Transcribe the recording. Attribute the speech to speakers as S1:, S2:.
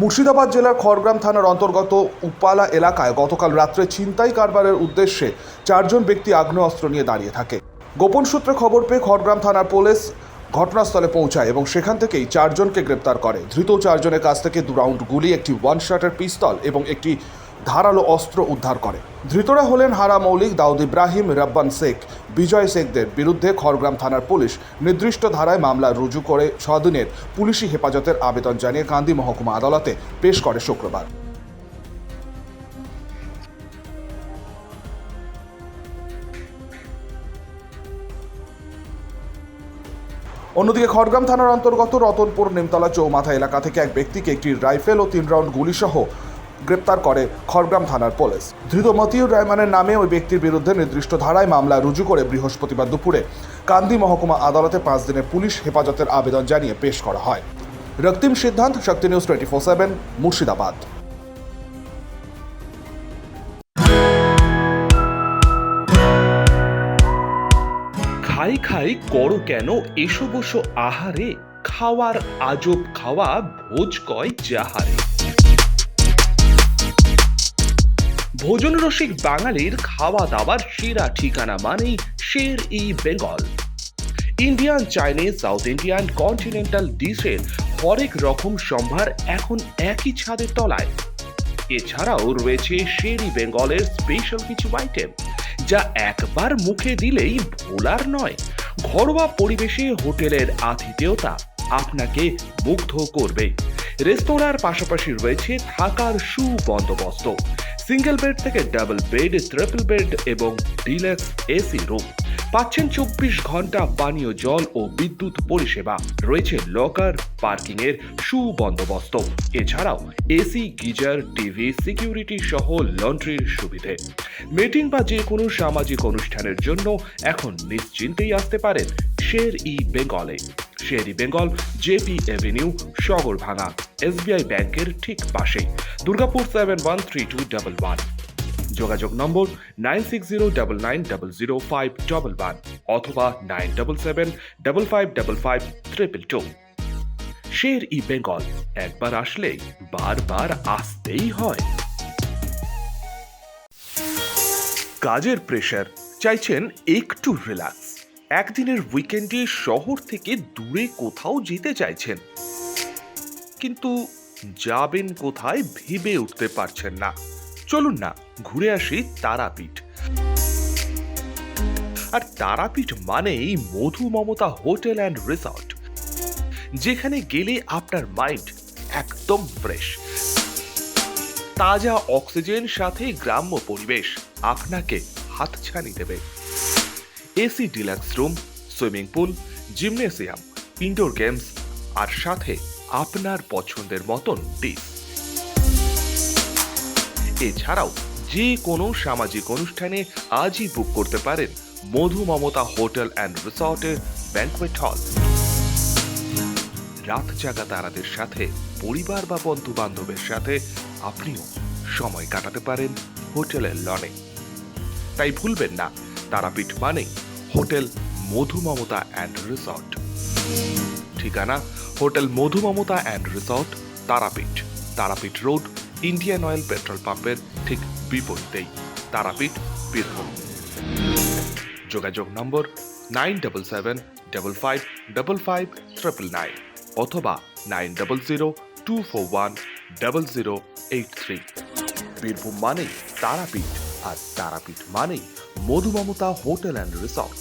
S1: মুর্শিদাবাদ জেলার খড়গ্রাম থানার অন্তর্গত উপালা এলাকায় গতকাল রাত্রে ছিনতাই কারবারের উদ্দেশ্যে চারজন ব্যক্তি আগ্নেয়াস্ত্র নিয়ে দাঁড়িয়ে থাকে। গোপন সূত্রে খবর পেয়ে খড়গ্রাম থানার পুলিশ ঘটনাস্থলে পৌঁছায় এবং সেখান থেকেই চারজনকে গ্রেপ্তার করে। ধৃত চারজনের কাছ থেকে 2 রাউন্ড গুলি, একটি 1 শটের পিস্তল এবং একটি ধারালো অস্ত্র উদ্ধার করে। ধৃতরা হলেন হারা মৌলিক, দাউদ ইব্রাহিম, রব্বান শেখ, বিজয় শেখদের বিরুদ্ধে খড়গ্রাম থানার পুলিশ নির্দিষ্ট ধারায় মামলা রুজু করে 6 দিনের পুলিশি হেফাজতের আবেদন জানিয়ে কান্দি মহকুমা আদালতে পেশ করে শুক্রবার। অন্যদিকে খড়গ্রাম থানার অন্তর্গত রতনপুর নিমতলা চৌমাথা এলাকা থেকে এক ব্যক্তিকে একটি রাইফেল ও 3 রাউন্ড গুলিসহ গ্রেপ্তার করে খড়গ্রাম থানার পুলিশ। ধৃত মতিউর রহমানের নামে ওই ব্যক্তির বিরুদ্ধে নির্দিষ্ট ধারায় মামলা রুজু করে বৃহস্পতিবার দুপুরে কান্দি মহকুমা আদালতে 5 দিনের পুলিশ হেফাজতের আবেদন জানিয়ে পেশ করা হয়। রক্তিম সিদ্ধান্ত, শক্তি নিউজ 24/7, মুর্শিদাবাদ।
S2: খাই খাই করো কেন এসো বসো আহারে, খাওয়ার আজব খাওয়া ভোজ কয় যাহারে। ভোজন রসিক বাঙালির খাওয়া দাওয়ার সেরা ঠিকানা মানেই Sher e Bengal. Indian, Chinese, South Indian, continental ডিশের হরেক রকম সম্ভার এখন একই ছাদের তলায়। এছাড়াও রয়েছে শের-ই বেঙ্গলের স্পেশাল কিছু আইটেম যা একবার মুখে দিলেই ভোলার নয়। ঘরোয়া পরিবেশে হোটেলের আতিথেয়তা আপনাকে মুগ্ধ করবে। রেস্তোরাঁর পাশাপাশি রয়েছে থাকার সুবন্দোবস্ত। সিঙ্গেল বেড থেকে ডাবল বেড, ট্রিপল বেড এবং ডিলাক্স এসি রুম। পাচ্ছেন 24 ঘন্টা পানীয় জল ও বিদ্যুৎ পরিষেবা। রয়েছে লকার, পার্কিং এর সুবন্দোবস্ত। এছাড়াও এসি, গিজার, টিভি, সিকিউরিটি সহ লন্ড্রির সুবিধে। মিটিং বা যে কোনো সামাজিক অনুষ্ঠানের জন্য এখন নিশ্চিন্তেই আসতে পারেন শের-ই বেঙ্গলে। Sher e Bengal, JP Avenue, Sagarbhanga, SBI ব্যাংকের ঠিক পাশে, দুর্গাপুর 713211। যোগাযোগ নম্বর 9609900511 অথবা 9775555222। শের-ই বেঙ্গল, একবার আসলে বারবার আসতেই হয়। কাজের প্রেশার, চাইছেন একটু রিল্যাক্স। একদিনের উইকেন্ডে শহর থেকে দূরে কোথাও যেতে চাইছেন, কিন্তু যাবেন কোথায় ভেবে উঠতে পারছেন না। চলুন না ঘুরে আসি তারাপীঠ। আর তারাপীঠ মানেই মধু মমতা হোটেল অ্যান্ড রিসর্ট, যেখানে গেলে আপনার মাইন্ড একদম ফ্রেশ। তাজা অক্সিজেন সাথে গ্রাম্য পরিবেশ আপনাকে হাতছানি দেবে। AC deluxe room, swimming pool, gymnasium, indoor games আর সাথে আপনার পছন্দের মতন ডিশ। এছাড়াও যে কোনো সামাজিক অনুষ্ঠানে আজই বুক করতে পারেন মধু মমতা হোটেল অ্যান্ড রিসর্টের ব্যাংকুয়েট হল। রাত জাগা তারাদের সাথে, পরিবার বা বন্ধু বান্ধবের সাথে আপনিও সময় কাটাতে পারেন হোটেলের লনে। তাই ভুলবেন না, তারাপীঠ মানে hotel Madhu Mamata and resort. ঠিকানা hotel Madhu Mamata and resort, Tarapith, Tarapith road, Indian oil petrol পাম্পের ঠিক বিপরীতেই, তারাপীঠ, বীরভূম। যোগাযোগ নম্বর 9775555599 অথবা 9002410083। বীরভূম মানেই তারাপীঠ, আর তারাপীঠ মানেই মধু মমতা হোটেল অ্যান্ড রিসর্ট।